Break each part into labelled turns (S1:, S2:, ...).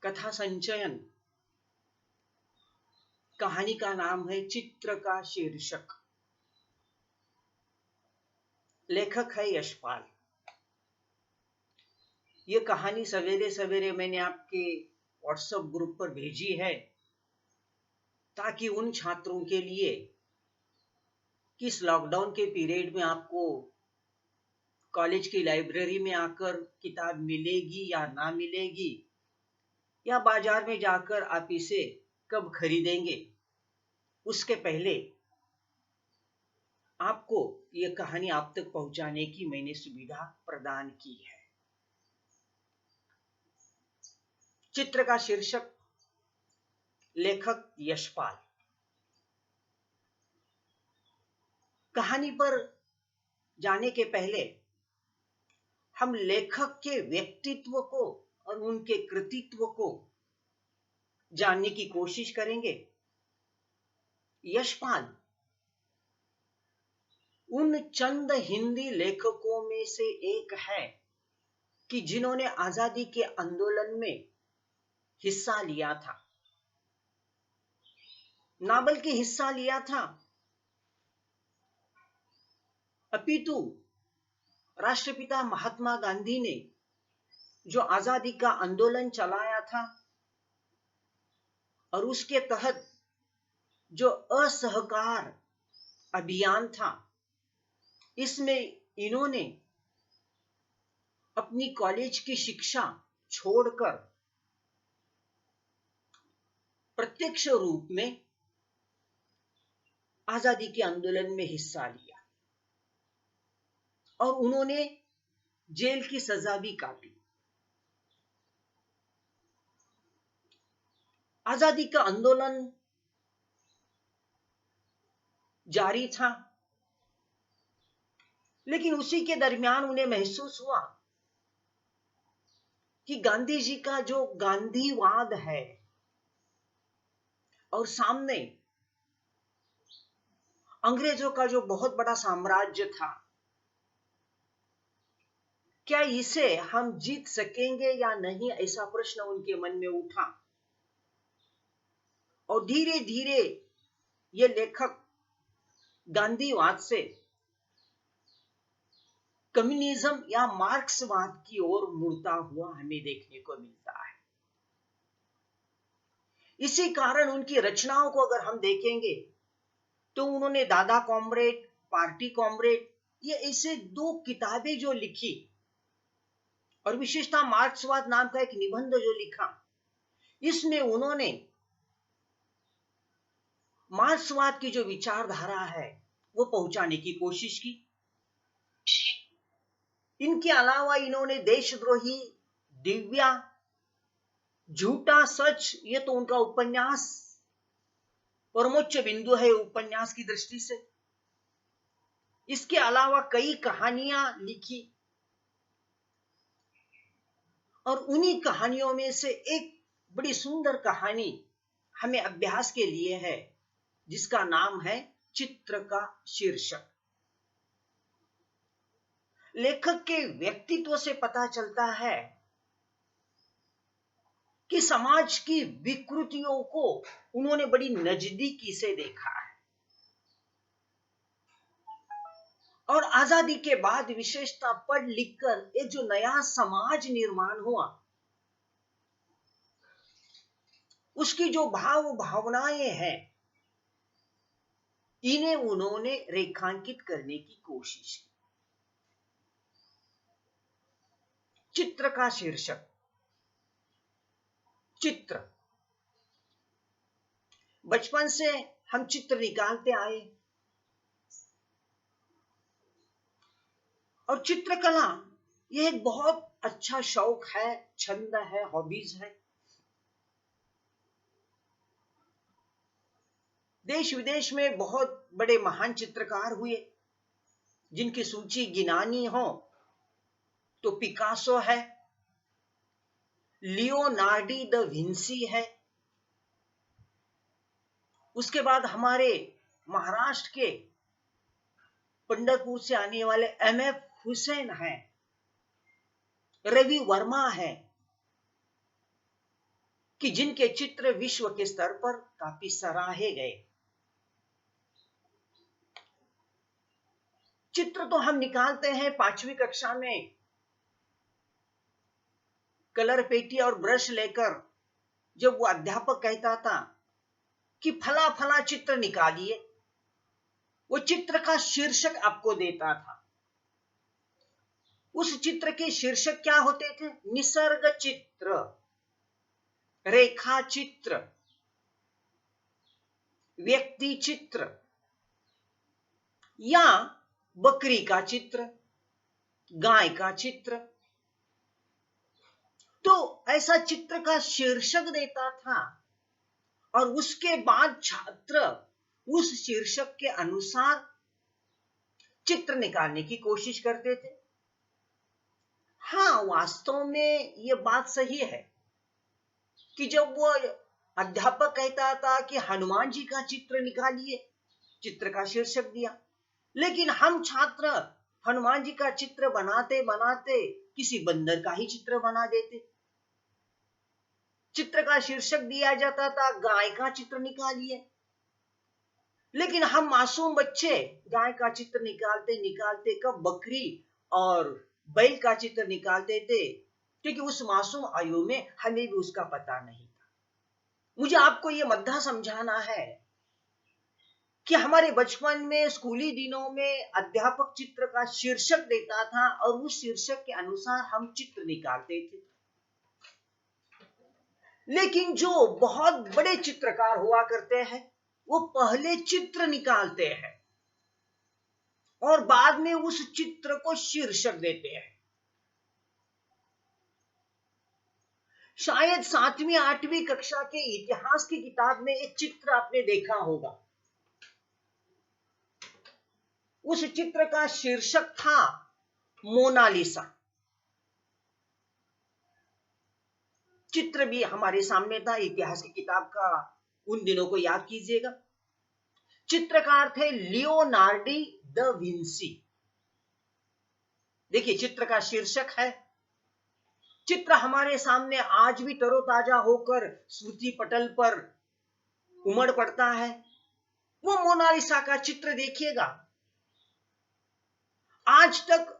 S1: कथा संचयन। कहानी का नाम है चित्र का शीर्षक। लेखक है यशपाल। ये कहानी सवेरे सवेरे मैंने आपके व्हाट्सएप ग्रुप पर भेजी है ताकि उन छात्रों के लिए कि इस लॉकडाउन के पीरियड में आपको कॉलेज की लाइब्रेरी में आकर किताब मिलेगी या ना मिलेगी, या बाजार में जाकर आप इसे कब खरीदेंगे, उसके पहले आपको यह कहानी आप तक पहुंचाने की मैंने सुविधा प्रदान की है। चित्र का शीर्षक, लेखक यशपाल। कहानी पर जाने के पहले हम लेखक के व्यक्तित्व को और उनके कृतित्व को जानने की कोशिश करेंगे। यशपाल उन चंद हिंदी लेखकों में से एक है कि जिन्होंने आजादी के आंदोलन में हिस्सा लिया था। ना बल्कि हिस्सा लिया था, अपितु राष्ट्रपिता महात्मा गांधी ने जो आजादी का आंदोलन चलाया था और उसके तहत जो असहकार अभियान था, इसमें इन्होंने अपनी कॉलेज की शिक्षा छोड़कर प्रत्यक्ष रूप में आजादी के आंदोलन में हिस्सा लिया और उन्होंने जेल की सजा भी काटी। आजादी का आंदोलन जारी था, लेकिन उसी के दरमियान उन्हें महसूस हुआ कि गांधी जी का जो गांधीवाद है और सामने अंग्रेजों का जो बहुत बड़ा साम्राज्य था, क्या इसे हम जीत सकेंगे या नहीं, ऐसा प्रश्न उनके मन में उठा। और धीरे धीरे ये लेखक गांधीवाद से कम्युनिज्म या मार्क्सवाद की ओर मुड़ता हुआ हमें देखने को मिलता है। इसी कारण उनकी रचनाओं को अगर हम देखेंगे तो उन्होंने दादा कॉमरेड, पार्टी कॉमरेड, ये ऐसे 2 किताबें जो लिखी और विशेषता मार्क्सवाद नाम का एक निबंध जो लिखा, इसमें उन्होंने मार्क्सवाद की जो विचारधारा है वो पहुंचाने की कोशिश की। इनके अलावा इन्होंने देशद्रोही, दिव्या, झूठा सच, ये तो उनका उपन्यास परमोच्च बिंदु है उपन्यास की दृष्टि से। इसके अलावा कई कहानियां लिखी और उन्हीं कहानियों में से एक बड़ी सुंदर कहानी हमें अभ्यास के लिए है, जिसका नाम है चित्र का शीर्षक। लेखक के व्यक्तित्व से पता चलता है कि समाज की विकृतियों को उन्होंने बड़ी नजदीकी से देखा है और आजादी के बाद विशेषता पढ़ लिखकर एक जो नया समाज निर्माण हुआ, उसकी जो भावनाएं हैं, इन्हें उन्होंने रेखांकित करने की कोशिश की। चित्र का शीर्षक, चित्र। बचपन से हम चित्र निकालते आए और चित्रकला यह एक बहुत अच्छा शौक है, छंद है, हॉबीज है। देश विदेश में बहुत बड़े महान चित्रकार हुए, जिनकी सूची गिनानी हो तो पिकासो है, लियोनार्डो दा विंसी है, उसके बाद हमारे महाराष्ट्र के पंढरपुर से आने वाले एमएफ हुसैन हैं, रवि वर्मा है, कि जिनके चित्र विश्व के स्तर पर काफी सराहे गए। चित्र तो हम निकालते हैं 5वीं कक्षा में, कलर पेटी और ब्रश लेकर। जब वो अध्यापक कहता था कि फला फला चित्र निकालिए, वो चित्र का शीर्षक आपको देता था। उस चित्र के शीर्षक क्या होते थे? निसर्ग चित्र, रेखा चित्र, व्यक्ति चित्र, या बकरी का चित्र, गाय का चित्र। तो ऐसा चित्र का शीर्षक देता था और उसके बाद छात्र उस शीर्षक के अनुसार चित्र निकालने की कोशिश करते थे। हाँ, वास्तव में ये बात सही है कि जब वो अध्यापक कहता था कि हनुमान जी का चित्र निकालिए, चित्र का शीर्षक दिया, लेकिन हम छात्र हनुमान जी का चित्र बनाते बनाते किसी बंदर का ही चित्र बना देते। चित्र का शीर्षक दिया जाता था गाय का चित्र निकालिए, लेकिन हम मासूम बच्चे गाय का चित्र निकालते निकालते कब बकरी और बैल का चित्र निकालते थे, क्योंकि उस मासूम आयु में हमें भी उसका पता नहीं था। मुझे आपको यह मुद्दा समझाना है कि हमारे बचपन में, स्कूली दिनों में अध्यापक चित्र का शीर्षक देता था और उस शीर्षक के अनुसार हम चित्र निकालते थे। लेकिन जो बहुत बड़े चित्रकार हुआ करते हैं, वो पहले चित्र निकालते हैं और बाद में उस चित्र को शीर्षक देते हैं। शायद 7वीं 8वीं कक्षा के इतिहास की किताब में एक चित्र आपने देखा होगा। उस चित्र का शीर्षक था मोनालिसा। चित्र भी हमारे सामने था, इतिहास की किताब का उन दिनों को याद कीजिएगा। चित्रकार थे लियोनार्डो दा विंसी। देखिए, चित्र का शीर्षक है। चित्र हमारे सामने आज भी तरोताजा होकर स्मृति पटल पर उमड़ पड़ता है। वो मोनालिसा का चित्र देखिएगा। आज तक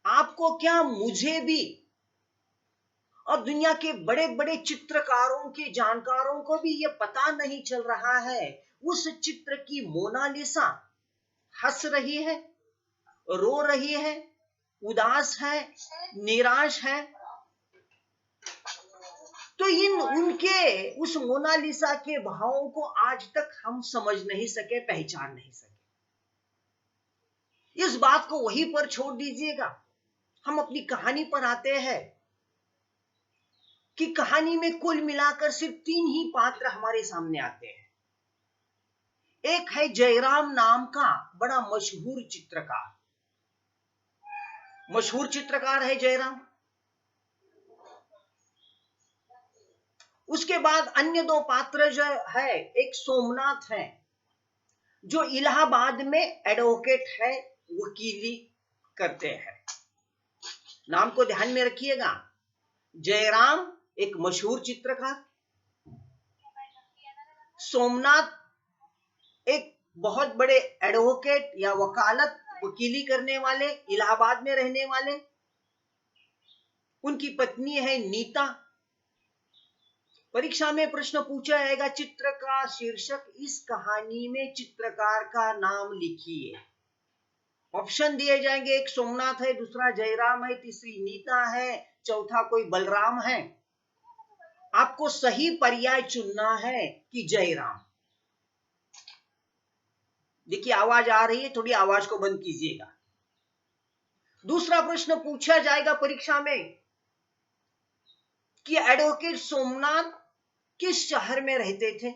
S1: आपको क्या, मुझे भी और दुनिया के बड़े बड़े चित्रकारों के जानकारों को भी यह पता नहीं चल रहा है उस चित्र की मोनालिसा हंस रही है, रो रही है, उदास है, निराश है। तो उनके उस मोनालिसा के भावों को आज तक हम समझ नहीं सके, पहचान नहीं सके। इस बात को वहीं पर छोड़ दीजिएगा। हम अपनी कहानी पर आते हैं कि कहानी में कुल मिलाकर सिर्फ 3 ही पात्र हमारे सामने आते हैं। एक है जयराम नाम का बड़ा मशहूर चित्रकार। मशहूर चित्रकार है जयराम। उसके बाद अन्य 2 पात्र जो है, एक सोमनाथ है जो इलाहाबाद में एडवोकेट है, वकीली करते हैं। नाम को ध्यान में रखिएगा। जयराम एक मशहूर चित्रकार, सोमनाथ एक बहुत बड़े एडवोकेट या वकालत, वकीली करने वाले, इलाहाबाद में रहने वाले। उनकी पत्नी है नीता। परीक्षा में प्रश्न पूछा जाएगा, चित्र का शीर्षक, इस कहानी में चित्रकार का नाम लिखिए। ऑप्शन दिए जाएंगे, एक सोमनाथ है, दूसरा जयराम है, तीसरी नीता है, चौथा कोई बलराम है। आपको सही पर्याय चुनना है कि जयराम। देखिए, आवाज आ रही है, थोड़ी आवाज को बंद कीजिएगा। दूसरा प्रश्न पूछा जाएगा परीक्षा में कि एडवोकेट सोमनाथ किस शहर में रहते थे।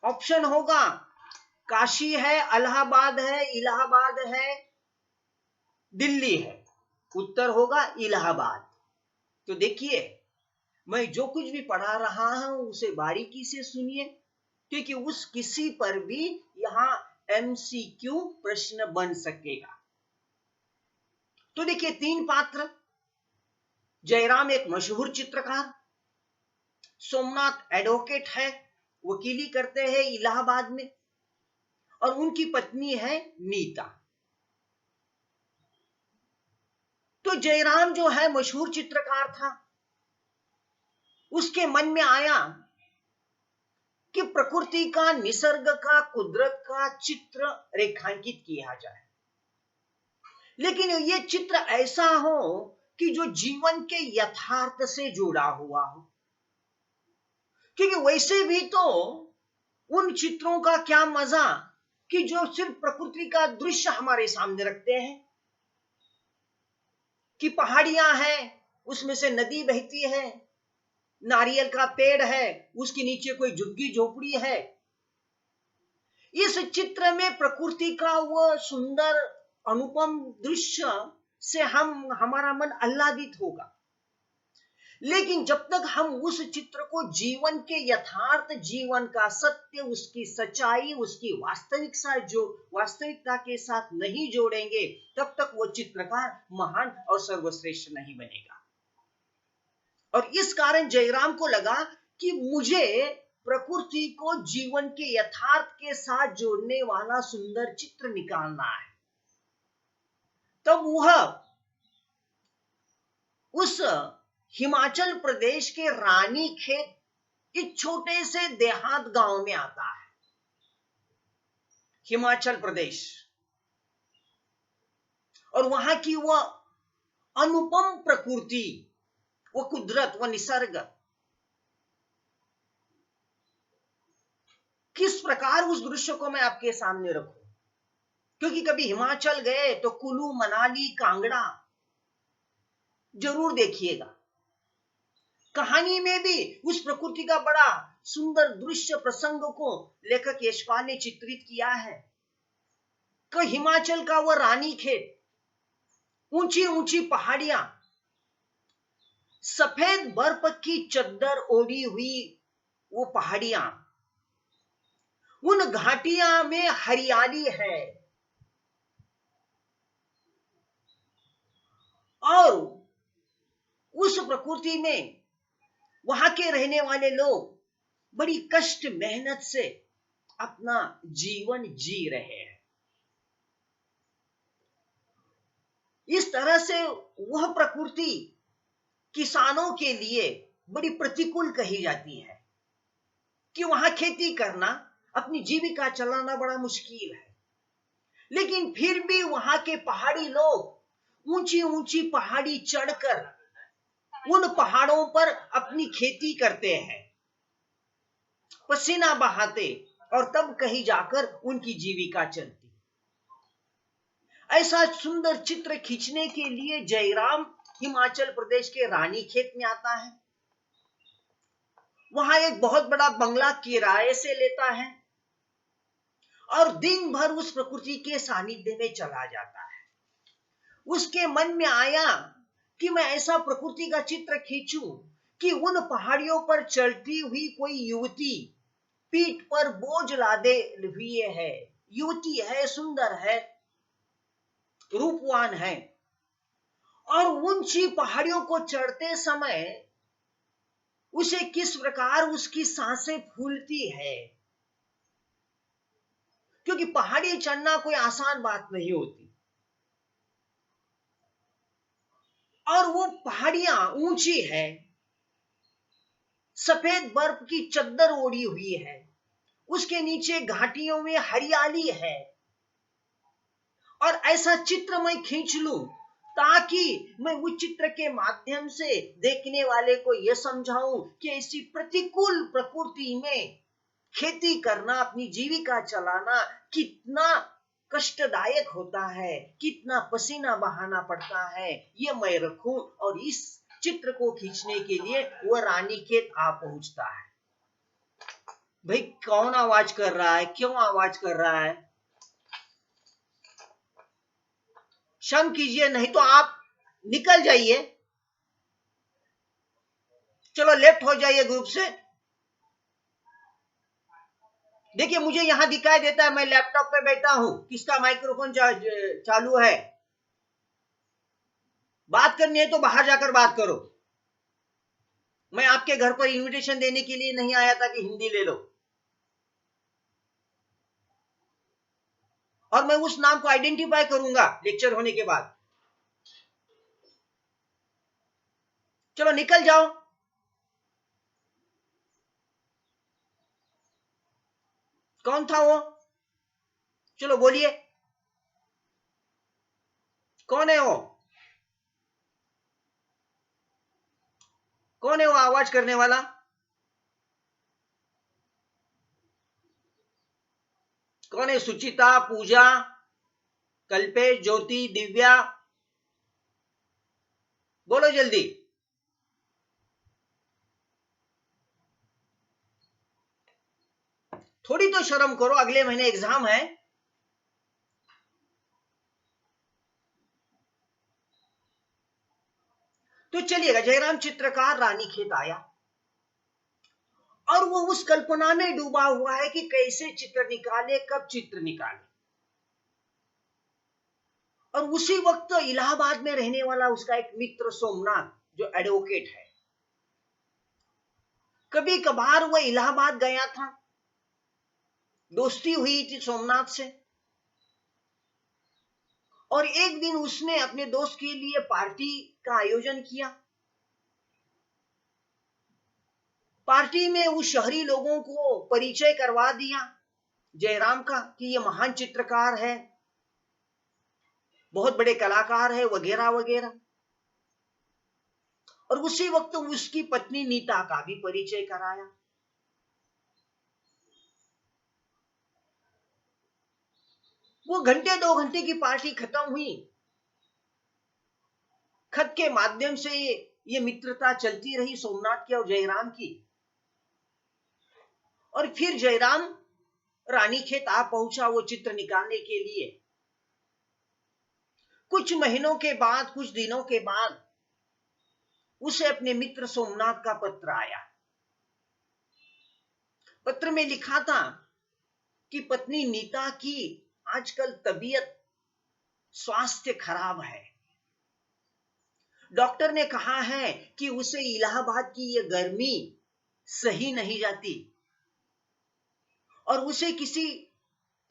S1: ऑप्शन होगा काशी है, इलाहाबाद है, इलाहाबाद है, दिल्ली है। उत्तर होगा इलाहाबाद। तो देखिए, मैं जो कुछ भी पढ़ा रहा हूं उसे बारीकी से सुनिए, क्योंकि उस किसी पर भी यहां MCQ प्रश्न बन सकेगा। तो देखिए, 3 पात्र। जयराम एक मशहूर चित्रकार, सोमनाथ एडवोकेट है, वकीली करते हैं इलाहाबाद में, और उनकी पत्नी है नीता। तो जयराम जो है मशहूर चित्रकार था, उसके मन में आया कि प्रकृति का, निसर्ग का, कुदरत का चित्र रेखांकित किया जाए, लेकिन ये चित्र ऐसा हो कि जो जीवन के यथार्थ से जुड़ा हुआ हो, क्योंकि वैसे भी तो उन चित्रों का क्या मजा कि जो सिर्फ प्रकृति का दृश्य हमारे सामने रखते हैं, कि पहाड़ियां हैं, उसमें से नदी बहती है, नारियल का पेड़ है, उसके नीचे कोई झुग्गी झोपड़ी है। इस चित्र में प्रकृति का वो सुंदर अनुपम दृश्य से हमारा मन आह्लादित होगा। लेकिन जब तक हम उस चित्र को जीवन के यथार्थ जीवन का सत्य, उसकी सच्चाई, उसकी वास्तविकता के साथ नहीं जोड़ेंगे, तब तक वो चित्रकार महान और सर्वश्रेष्ठ नहीं बनेगा। और इस कारण जयराम को लगा कि मुझे प्रकृति को जीवन के यथार्थ के साथ जोड़ने वाला सुंदर चित्र निकालना है। तब वह उस हिमाचल प्रदेश के रानीखेत एक छोटे से देहात गांव में आता है। हिमाचल प्रदेश, और वहां की वह अनुपम प्रकृति, वो कुदरत, वो निसर्ग, किस प्रकार उस दृश्य को मैं आपके सामने रखूं। क्योंकि कभी हिमाचल गए तो कुल्लू, मनाली, कांगड़ा जरूर देखिएगा। कहानी में भी उस प्रकृति का बड़ा सुंदर दृश्य प्रसंग को लेखक यशपाल ने चित्रित किया है कि हिमाचल का वह रानीखेत, ऊंची ऊंची पहाड़ियां, सफेद बर्फ की चद्दर ओढ़ी हुई वो पहाड़ियां, उन घाटियां में हरियाली है, और उस प्रकृति में वहां के रहने वाले लोग बड़ी कष्ट मेहनत से अपना जीवन जी रहे हैं। इस तरह से वह प्रकृति किसानों के लिए बड़ी प्रतिकूल कही जाती है कि वहां खेती करना, अपनी जीविका चलाना बड़ा मुश्किल है। लेकिन फिर भी वहां के पहाड़ी लोग ऊंची ऊंची पहाड़ी चढ़कर उन पहाड़ों पर अपनी खेती करते हैं, पसीना बहाते, और तब कहीं जाकर उनकी जीविका चलती। ऐसा सुंदर चित्र खींचने के लिए जयराम हिमाचल प्रदेश के रानीखेत में आता है। वहां एक बहुत बड़ा बंगला किराए से लेता है और दिन भर उस प्रकृति के सानिध्य में चला जाता है। उसके मन में आया कि मैं ऐसा प्रकृति का चित्र खींचूं कि उन पहाड़ियों पर चलती हुई कोई युवती पीठ पर बोझ लादे हुए है, युवती है, सुंदर है, रूपवान है, और ऊंची पहाड़ियों को चढ़ते समय उसे किस प्रकार उसकी सांसें फूलती है, क्योंकि पहाड़ी चढ़ना कोई आसान बात नहीं होती, और वो पहाड़ियां ऊंची है, सफेद बर्फ की चद्दर ओढ़ी हुई है, उसके नीचे घाटियों में हरियाली है, और ऐसा चित्र मैं खींच लूं ताकि मैं उस चित्र के माध्यम से देखने वाले को यह समझाऊं कि ऐसी प्रतिकूल प्रकृति में खेती करना, अपनी जीविका चलाना कितना कष्टदायक होता है, कितना पसीना बहाना पड़ता है, ये मैं रखूं। और इस चित्र को खींचने के लिए वह रानीखेत आ पहुंचता है। भाई कौन आवाज कर रहा है, क्यों आवाज कर रहा है? क्षम कीजिए, नहीं तो आप निकल जाइए, चलो लेफ्ट हो जाइए ग्रुप से। देखिए मुझे यहां दिखाई देता है, मैं लैपटॉप पे बैठा हूं, किसका माइक्रोफोन चालू है। बात करनी है तो बाहर जाकर बात करो, मैं आपके घर पर इनविटेशन देने के लिए नहीं आया था कि हिंदी ले लो, और मैं उस नाम को आइडेंटिफाई करूंगा लेक्चर होने के बाद। चलो निकल जाओ। कौन था वो? चलो बोलिए, कौन है वो? कौन है वो आवाज करने वाला? कौन है? सुचिता, पूजा, कल्पेश, ज्योति, दिव्या, बोलो जल्दी। थोड़ी तो शर्म करो, अगले महीने एग्जाम है। तो चलिएगा, जयराम चित्रकार रानीखेत आया और वो उस कल्पना में डूबा हुआ है कि कैसे चित्र निकाले, कब चित्र निकाले। और उसी वक्त इलाहाबाद में रहने वाला उसका एक मित्र सोमनाथ, जो एडवोकेट है, कभी कभार वह इलाहाबाद गया था, दोस्ती हुई थी सोमनाथ से, और एक दिन उसने अपने दोस्त के लिए पार्टी का आयोजन किया। पार्टी में उस शहरी लोगों को परिचय करवा दिया जयराम का कि ये महान चित्रकार है, बहुत बड़े कलाकार है, वगैरह वगैरह। और उसी वक्त उसकी पत्नी नीता का भी परिचय कराया। वो घंटे 2 घंटे की पार्टी खत्म हुई। खत के माध्यम से ये मित्रता चलती रही सोमनाथ की और जयराम की। और फिर जयराम रानीखेत आ पहुंचा वो चित्र निकालने के लिए। कुछ महीनों के बाद, कुछ दिनों के बाद उसे अपने मित्र सोमनाथ का पत्र आया। पत्र में लिखा था कि पत्नी नीता की आजकल तबीयत, स्वास्थ्य खराब है। डॉक्टर ने कहा है कि उसे इलाहाबाद की ये गर्मी सही नहीं जाती और उसे किसी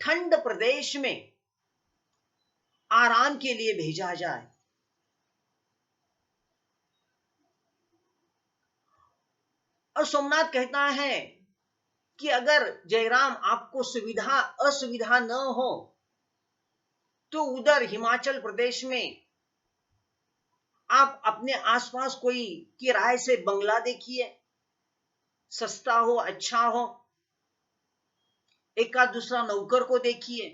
S1: ठंड प्रदेश में आराम के लिए भेजा जाए। और सोमनाथ कहता है कि अगर जयराम आपको सुविधा असुविधा न हो तो उधर हिमाचल प्रदेश में आप अपने आसपास कोई किराए से बंगला देखिए, सस्ता हो, अच्छा हो, एक आध दूसरा नौकर को देखिए,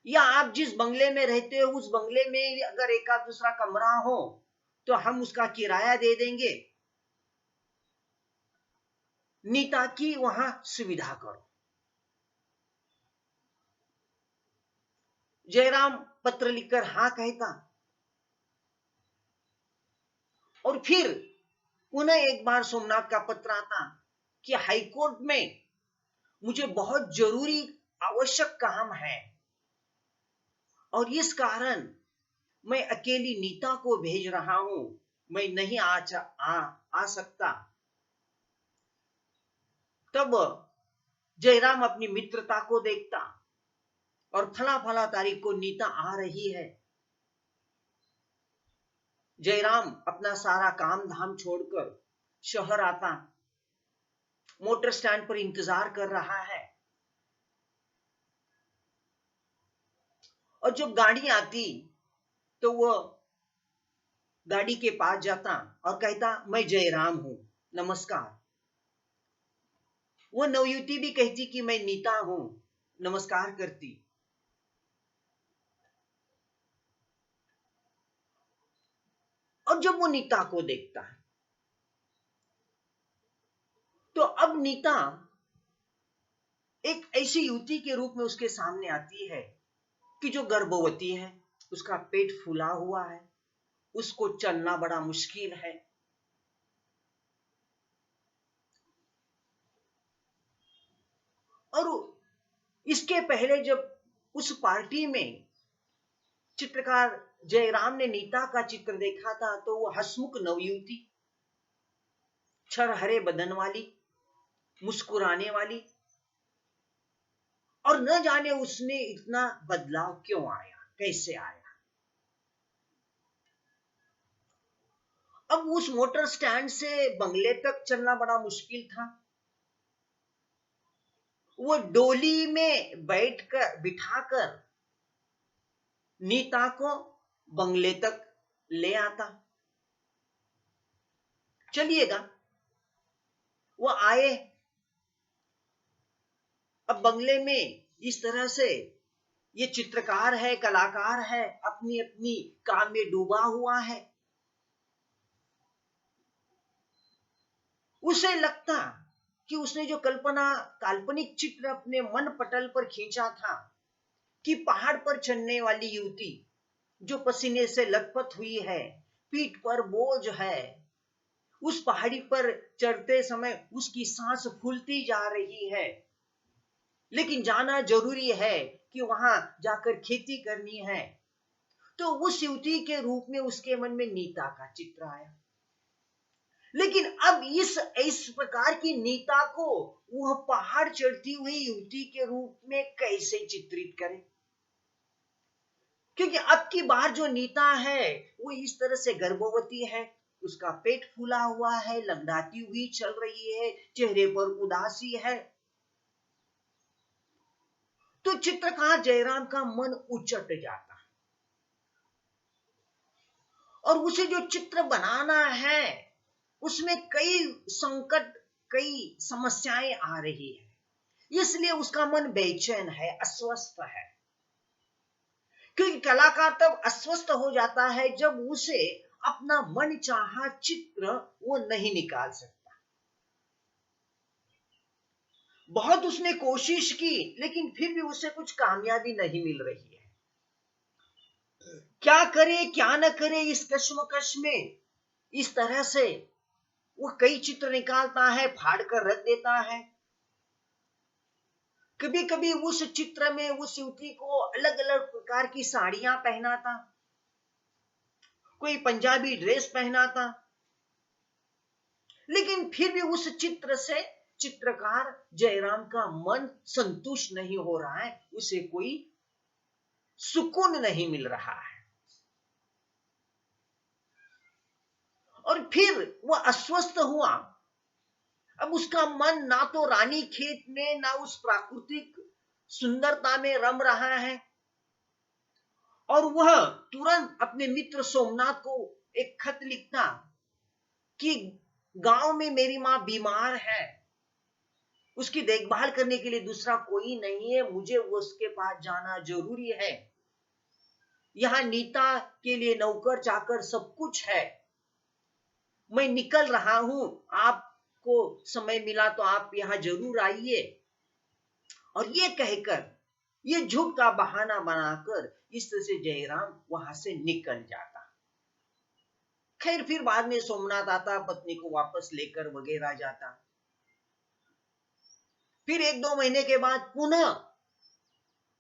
S1: या आप जिस बंगले में रहते हो उस बंगले में अगर एक आध दूसरा कमरा हो तो हम उसका किराया दे देंगे, नीता की वहां सुविधा करो। जयराम पत्र लिखकर हां कहता और फिर पुनः एक बार सोमनाथ का पत्र आता कि हाईकोर्ट में मुझे बहुत जरूरी आवश्यक काम है और इस कारण मैं अकेली नीता को भेज रहा हूं, मैं नहीं आ सकता। तब जयराम अपनी मित्रता को देखता और फला फला तारीख को नीता आ रही है। जयराम अपना सारा काम धाम छोड़कर शहर आता, मोटर स्टैंड पर इंतजार कर रहा है। और जब गाड़ी आती तो वो गाड़ी के पास जाता और कहता, मैं जयराम हूं, नमस्कार। वो नवयुवती भी कहती कि मैं नीता हूं, नमस्कार करती। और जब वो नीता को देखता है तो अब नीता एक ऐसी युवती के रूप में उसके सामने आती है कि जो गर्भवती है, उसका पेट फूला हुआ है, उसको चलना बड़ा मुश्किल है। और इसके पहले जब उस पार्टी में चित्रकार जयराम ने नीता का चित्र देखा था तो वो हसमुख नवयुवती, छरहरे बदन वाली, मुस्कुराने वाली, और न जाने उसमें इतना बदलाव क्यों आया, कैसे आया। अब उस मोटर स्टैंड से बंगले तक चलना बड़ा मुश्किल था। वो डोली में बिठाकर नीता को बंगले तक ले आता। चलिएगा, वो आए। अब बंगले में इस तरह से ये चित्रकार है, कलाकार है, अपनी अपनी काम में डूबा हुआ है। उसे लगता कि उसने जो काल्पनिक चित्र अपने मन पटल पर खींचा था कि पहाड़ पर चढ़ने वाली युवती जो पसीने से लथपथ हुई है, पीठ पर बोझ है, उस पहाड़ी पर चढ़ते समय उसकी सांस फूलती जा रही है, लेकिन जाना जरूरी है कि वहां जाकर खेती करनी है। तो उस युवती के रूप में उसके मन में नीता का चित्र आया। लेकिन अब इस प्रकार की नीता को वह पहाड़ चढ़ती हुई युवती के रूप में कैसे चित्रित करे, क्योंकि अब की बार जो नीता है वो इस तरह से गर्भवती है, उसका पेट फूला हुआ है, लंगड़ाती हुई चल रही है, चेहरे पर उदासी है। तो चित्रकार जयराम का मन उचट जाता और उसे जो चित्र बनाना है उसमें कई संकट, कई समस्याएं आ रही है, इसलिए उसका मन बेचैन है, अस्वस्थ है। क्योंकि कलाकार तब अस्वस्थ हो जाता है जब उसे अपना मनचाहा चित्र वो नहीं निकाल सकता। बहुत उसने कोशिश की, लेकिन फिर भी उसे कुछ कामयाबी नहीं मिल रही है। क्या करे क्या न करे, इस कश्मकश में इस तरह से वो कई चित्र निकालता है, फाड़ कर रख देता है। कभी कभी उस चित्र में उस युवती को अलग अलग प्रकार की साड़ियां पहनाता, कोई पंजाबी ड्रेस पहनाता, लेकिन फिर भी उस चित्र से चित्रकार जयराम का मन संतुष्ट नहीं हो रहा है, उसे कोई सुकून नहीं मिल रहा है। और फिर वह अस्वस्थ हुआ। अब उसका मन ना तो रानी खेत में, ना उस प्राकृतिक सुंदरता में रम रहा है, और वह तुरंत अपने मित्र सोमनाथ को एक खत लिखता कि गांव में मेरी मां बीमार है, उसकी देखभाल करने के लिए दूसरा कोई नहीं है, मुझे उसके पास जाना जरूरी है। यहां नीता के लिए नौकर चाकर सब कुछ है, मैं निकल रहा हूं, आपको समय मिला तो आप यहां जरूर आइए। और ये कहकर, ये झूठ का बहाना बनाकर इस तरह से जयराम वहां से निकल जाता। खैर फिर बाद में सोमनाथ आता, पत्नी को वापस लेकर वगैरह जाता। फिर 1-2 महीने के बाद पुनः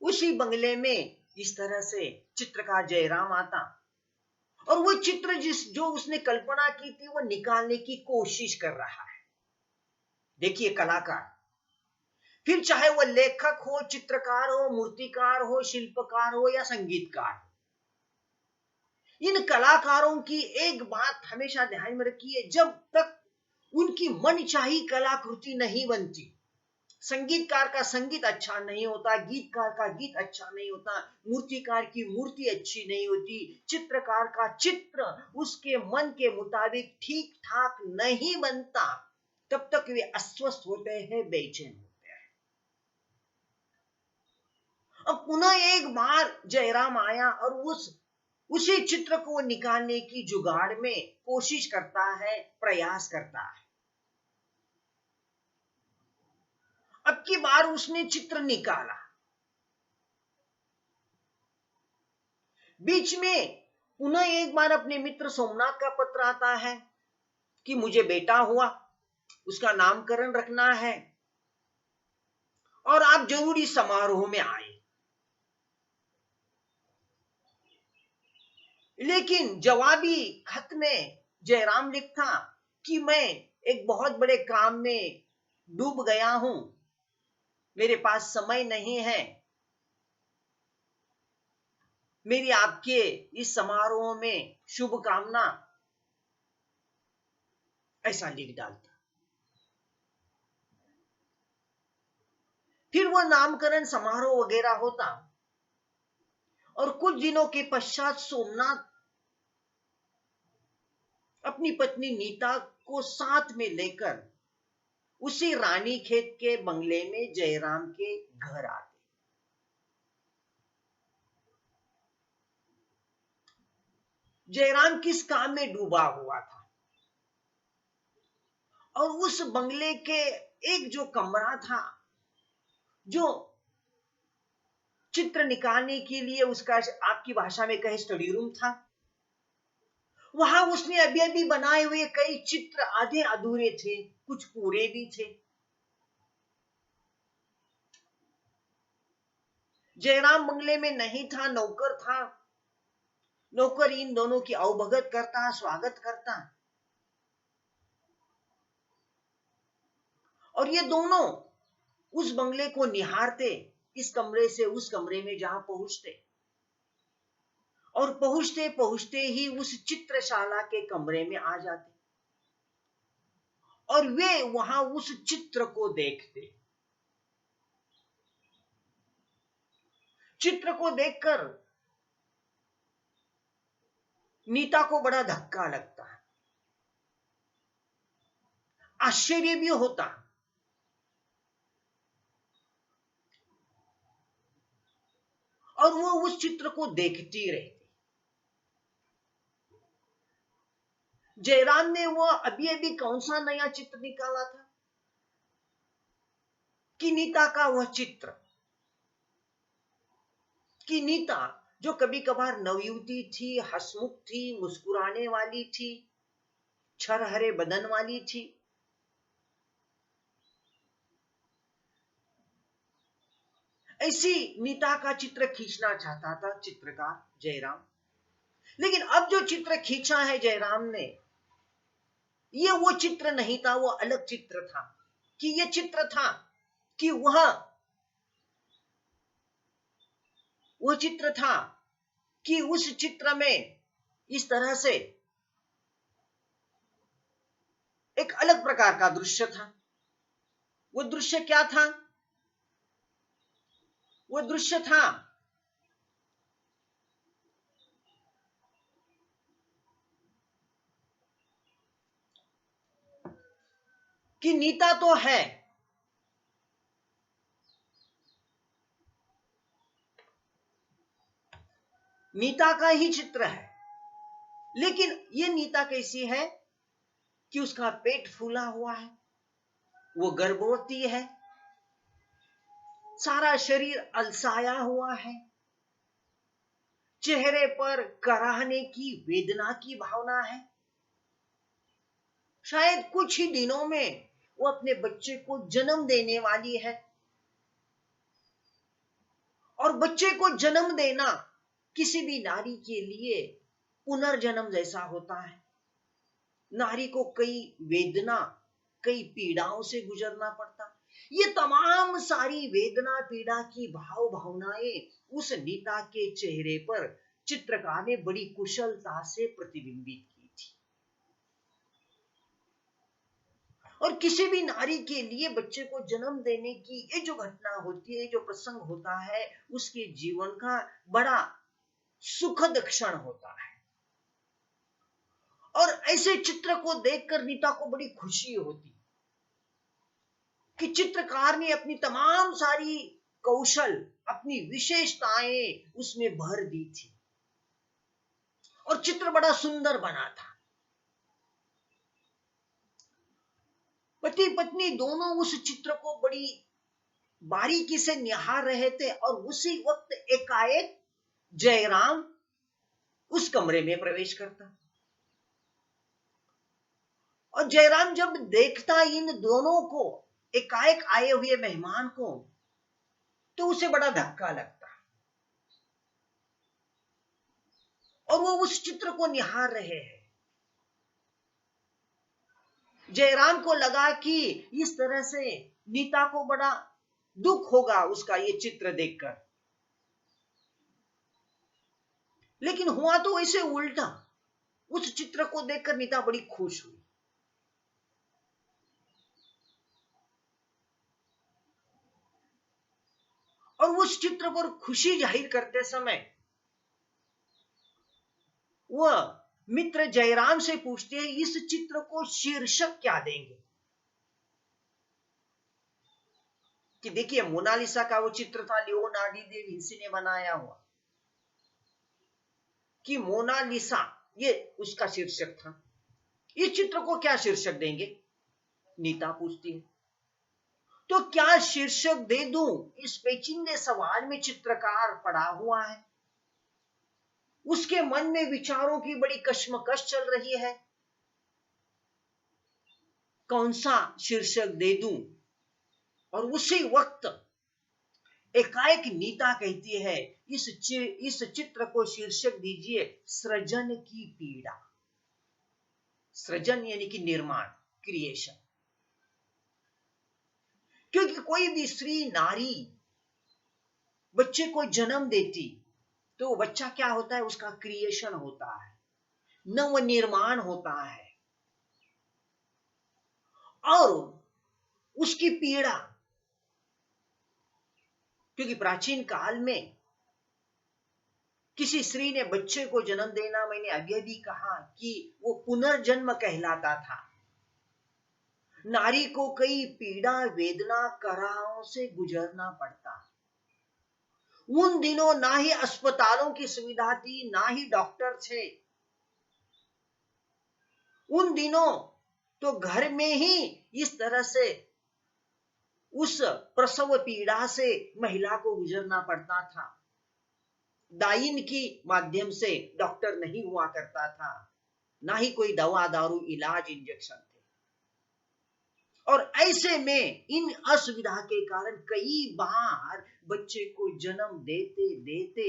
S1: उसी बंगले में इस तरह से चित्रकार जयराम आता, और वो चित्र जो उसने कल्पना की थी वो निकालने की कोशिश कर रहा है। देखिए कलाकार, फिर चाहे वो लेखक हो, चित्रकार हो, मूर्तिकार हो, शिल्पकार हो या संगीतकार हो, इन कलाकारों की एक बात हमेशा ध्यान में रखिए, जब तक उनकी मनचाही कलाकृति नहीं बनती, संगीतकार का संगीत अच्छा नहीं होता, गीतकार का गीत अच्छा नहीं होता, मूर्तिकार की मूर्ति अच्छी नहीं होती, चित्रकार का चित्र उसके मन के मुताबिक ठीक ठाक नहीं बनता, तब तक वे अस्वस्थ होते हैं, बेचैन होते हैं। अब पुनः एक बार जयराम आया और उसी चित्र को निकालने की जुगाड़ में कोशिश करता है, प्रयास करता है। अब की बार उसने चित्र निकाला। बीच में पुनः एक बार अपने मित्र सोमनाथ का पत्र आता है कि मुझे बेटा हुआ, उसका नामकरण रखना है और आप जरूरी समारोह में आए। लेकिन जवाबी खत में जयराम लिखता कि मैं एक बहुत बड़े काम में डूब गया हूं, मेरे पास समय नहीं है, मेरी आपके इस समारोह में शुभकामना, ऐसा लिख डालता। फिर वो नामकरण समारोह वगैरह होता और कुछ दिनों के पश्चात सोमनाथ अपनी पत्नी नीता को साथ में लेकर उसी रानीखेत के बंगले में जयराम के घर आते। जयराम किस काम में डूबा हुआ था और उस बंगले के एक जो कमरा था, जो चित्र निकालने के लिए उसका आपकी भाषा में कहे स्टडी रूम था, वहां उसने अभी अभी बनाए हुए कई चित्र आधे अधूरे थे, कुछ पूरे भी थे। जयराम बंगले में नहीं था, नौकर था। नौकर इन दोनों की अवभगत करता, स्वागत करता, और ये दोनों उस बंगले को निहारते, इस कमरे से उस कमरे में जहां पहुंचते, और पहुंचते पहुंचते ही उस चित्रशाला के कमरे में आ जाते और वे वहां उस चित्र को देखते। चित्र को देखकर नीता को बड़ा धक्का लगता, आश्चर्य भी होता, और वो उस चित्र को देखती रहती। जयराम ने वो अभी अभी कौन सा नया चित्र निकाला था कि नीता का वह चित्र, कि नीता जो कभी कभार नवयुवती थी, हंसमुख थी, मुस्कुराने वाली थी, छरहरे बदन वाली थी, ऐसी नीता का चित्र खींचना चाहता था चित्रकार जयराम। लेकिन अब जो चित्र खींचा है जयराम ने, ये वो चित्र नहीं था, वो अलग चित्र था। कि ये चित्र था कि वो चित्र था कि उस चित्र में इस तरह से एक अलग प्रकार का दृश्य था। वो दृश्य क्या था? वो दृश्य था कि नीता तो है, नीता का ही चित्र है, लेकिन ये नीता कैसी है कि उसका पेट फूला हुआ है, वो गर्भवती है, सारा शरीर अलसाया हुआ है, चेहरे पर कराहने की, वेदना की भावना है। शायद कुछ ही दिनों में वो अपने बच्चे को जन्म देने वाली है, और बच्चे को जन्म देना किसी भी नारी के लिए पुनर्जन्म जैसा होता है। नारी को कई वेदना, कई पीड़ाओं से गुजरना पड़ता। ये तमाम सारी वेदना, पीड़ा की भावनाएं उस नीता के चेहरे पर चित्रकार ने बड़ी कुशलता से प्रतिबिंबित की थी। और किसी भी नारी के लिए बच्चे को जन्म देने की ये जो घटना होती है, जो प्रसंग होता है, उसके जीवन का बड़ा सुखद क्षण होता है। और ऐसे चित्र को देखकर नीता को बड़ी खुशी होती कि चित्रकार ने अपनी तमाम सारी कौशल, अपनी विशेषताएं उसमें भर दी थी और चित्र बड़ा सुंदर बना था। पति पत्नी दोनों उस चित्र को बड़ी बारीकी से निहार रहे थे और उसी वक्त एकाएक जयराम उस कमरे में प्रवेश करता। और जयराम जब देखता इन दोनों को, एकाएक आए हुए मेहमान को, तो उसे बड़ा धक्का लगता और वो उस चित्र को निहार रहे हैं। जयराम को लगा कि इस तरह से नीता को बड़ा दुख होगा उसका ये चित्र देखकर, लेकिन हुआ तो वैसे उल्टा। उस चित्र को देखकर नीता बड़ी खुश हुई। और उस चित्र पर खुशी जाहिर करते समय वह मित्र जयराम से पूछते हैं, इस चित्र को शीर्षक क्या देंगे? कि देखिए, मोनालिसा का वो चित्र था, लियोनार्डो दा विंसी ने बनाया हुआ, कि मोनालिसा ये उसका शीर्षक था। इस चित्र को क्या शीर्षक देंगे? नीता पूछती है। तो क्या शीर्षक दे दूं, इस पेचीदे सवाल में चित्रकार पड़ा हुआ है। उसके मन में विचारों की बड़ी कश्मकश चल रही है। कौन सा शीर्षक दे दूं? और उसी वक्त एकाएक नीता कहती है, इस चित्र को शीर्षक दीजिए सृजन की पीड़ा। सृजन यानी कि निर्माण, क्रिएशन। क्योंकि कोई भी स्त्री नारी बच्चे को जन्म देती तो बच्चा क्या होता है, उसका क्रिएशन होता है, नव निर्माण होता है। और उसकी पीड़ा, क्योंकि प्राचीन काल में किसी स्त्री ने बच्चे को जन्म देना, मैंने अभी भी कहा कि वो पुनर्जन्म कहलाता था। नारी को कई पीड़ा वेदना कराहों से गुजरना पड़ता। उन दिनों ना ही अस्पतालों की सुविधा थी, ना ही डॉक्टर थे। उन दिनों तो घर में ही इस तरह से उस प्रसव पीड़ा से महिला को गुजरना पड़ता था। दाइन की माध्यम से डॉक्टर नहीं हुआ करता था, ना ही कोई दवा दारू इलाज इंजेक्शन थे। और ऐसे में इन असुविधा के कारण कई बार बच्चे को जन्म देते देते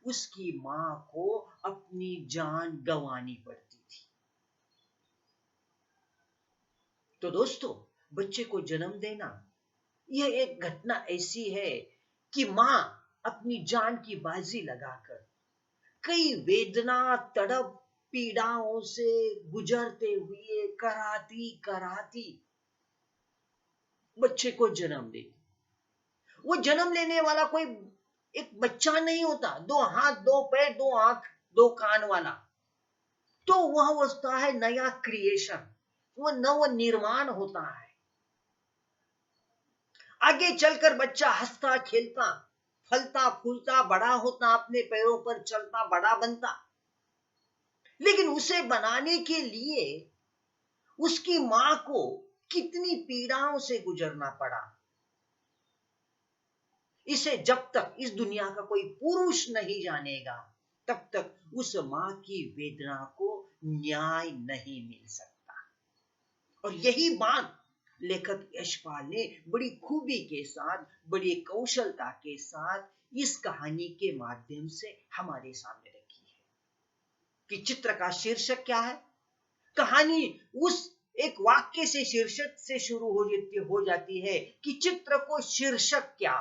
S1: उसकी मां को अपनी जान गंवानी पड़ती थी। तो दोस्तों, बच्चे को जन्म देना यह एक घटना ऐसी है कि मां अपनी जान की बाजी लगाकर कई वेदना तड़प पीड़ाओं से गुजरते हुए कराती कराती बच्चे को जन्म देती। वो जन्म लेने वाला कोई एक बच्चा नहीं होता, 2 हाथ 2 पैर 2 आंख 2 कान वाला। तो वह होता है नया क्रिएशन, वो नव निर्माण होता है। आगे चलकर बच्चा हंसता खेलता फलता फूलता बड़ा होता, अपने पैरों पर चलता बड़ा बनता। लेकिन उसे बनाने के लिए उसकी मां को कितनी पीड़ाओं से गुजरना पड़ा। इसे जब तक इस दुनिया का कोई पुरुष नहीं जानेगा, तब तक उस मां की वेदना को न्याय नहीं मिल सकता। और यही बात लेखक यशपाल ने बड़ी खूबी के साथ, बड़ी कौशलता के साथ इस कहानी के माध्यम से हमारे सामने रखी है। कि चित्र का शीर्षक क्या है? कहानी उस एक वाक्य से शीर्षक से शुरू हो जाती है कि चित्र को शीर्षक क्या।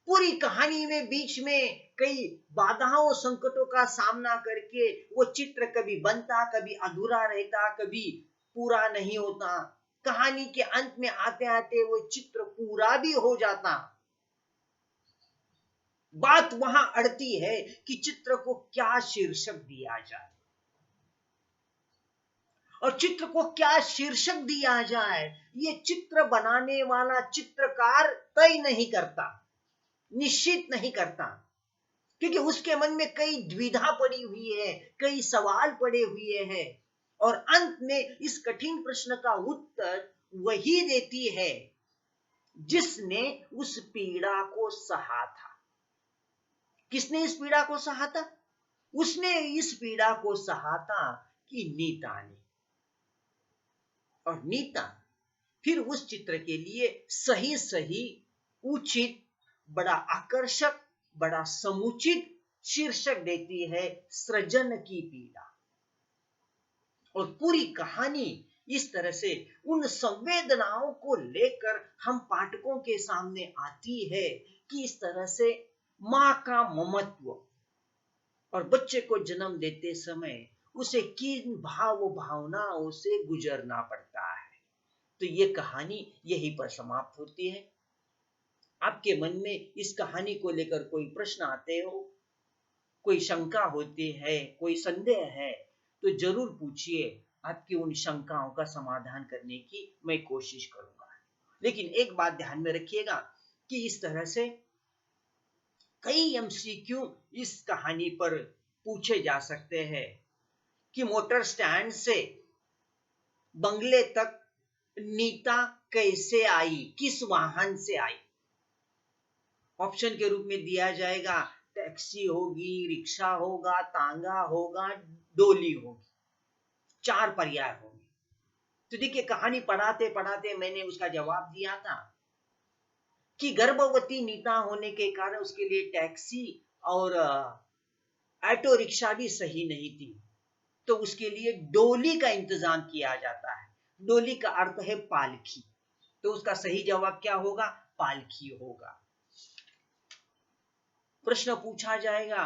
S1: पूरी कहानी में बीच में कई बाधाओं संकटों का सामना करके वो चित्र कभी बनता, कभी अधूरा रहता, कभी पूरा नहीं होता। कहानी के अंत में आते आते वो चित्र पूरा भी हो जाता। बात वहां अड़ती है कि चित्र को क्या शीर्षक दिया जाए, और चित्र को क्या शीर्षक दिया जाए ये चित्र बनाने वाला चित्रकार तय नहीं करता, निश्चित नहीं करता। क्योंकि उसके मन में कई द्विधा पड़ी हुई है, कई सवाल पड़े हुए हैं। और अंत में इस कठिन प्रश्न का उत्तर वही देती है जिसने उस पीड़ा को सहा था। किसने इस पीड़ा को सहा था? उसने इस पीड़ा को सहा था कि नीता ने। और नीता फिर उस चित्र के लिए सही सही उचित, बड़ा आकर्षक, बड़ा समुचित शीर्षक देती है, सृजन की पीड़ा। और पूरी कहानी इस तरह से उन संवेदनाओं को लेकर हम पाठकों के सामने आती है कि इस तरह से माँ का ममत्व और बच्चे को जन्म देते समय उसे किन भाव भावनाओं से गुजरना पड़ता है। तो ये कहानी यहीं पर समाप्त होती है। आपके मन में इस कहानी को लेकर कोई प्रश्न आते हो, कोई शंका होती है, कोई संदेह है, तो जरूर पूछिए। आपकी उन शंकाओं का समाधान करने की मैं कोशिश करूंगा। लेकिन एक बात ध्यान में रखिएगा कि इस तरह से कई एमसीक्यू इस कहानी पर पूछे जा सकते हैं कि मोटर स्टैंड से बंगले तक नीता कैसे आई, किस वाहन से आई। ऑप्शन के रूप में दिया जाएगा टैक्सी होगी, रिक्शा होगा, तांगा होगा, डोली होगी, 4 पर्याय होंगे। तो देखिए, कहानी पढ़ाते पढ़ाते मैंने उसका जवाब दिया था कि गर्भवती नीता होने के कारण उसके लिए टैक्सी और ऑटो रिक्शा भी सही नहीं थी, तो उसके लिए डोली का इंतजाम किया जाता है। डोली का अर्थ है पालकी, तो उसका सही जवाब क्या होगा? पालकी होगा। प्रश्न पूछा जाएगा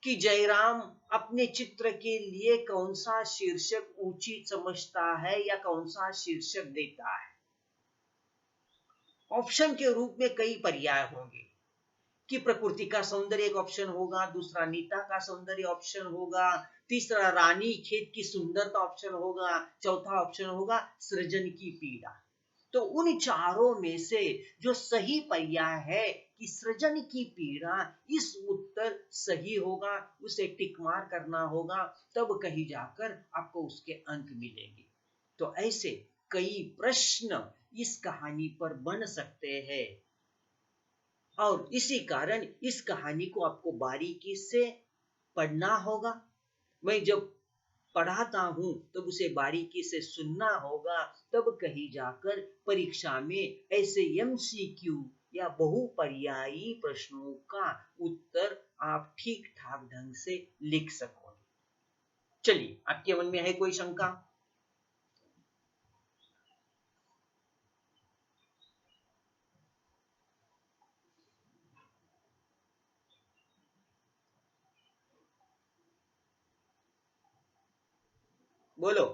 S1: कि जयराम अपने चित्र के लिए कौन सा शीर्षक उचित समझता है या कौन सा शीर्षक देता है। ऑप्शन के रूप में कई पर्याय होंगे कि प्रकृति का सौंदर्य एक ऑप्शन होगा, दूसरा नीता का सौंदर्य ऑप्शन होगा, तीसरा रानी खेत की सुंदरता ऑप्शन होगा, चौथा ऑप्शन होगा सृजन की पीड़ा। तो उन चारों में से जो सही पर्याय है कि सृजन की पीड़ा, इस उत्तर सही होगा, उसे टिक मार करना होगा, तब कहीं जाकर आपको उसके अंक मिलेंगे। तो ऐसे कई प्रश्न इस कहानी पर बन सकते हैं और इसी कारण इस कहानी को आपको बारीकी से पढ़ना होगा। मैं जब पढ़ाता हूं तब उसे बारीकी से सुनना होगा, तब कहीं जाकर परीक्षा में ऐसे एमसीक्यू या बहुपर्यायी प्रश्नों का उत्तर आप ठीक ठाक ढंग से लिख सकोगे। चलिए, आपके मन में है कोई शंका? बोलो।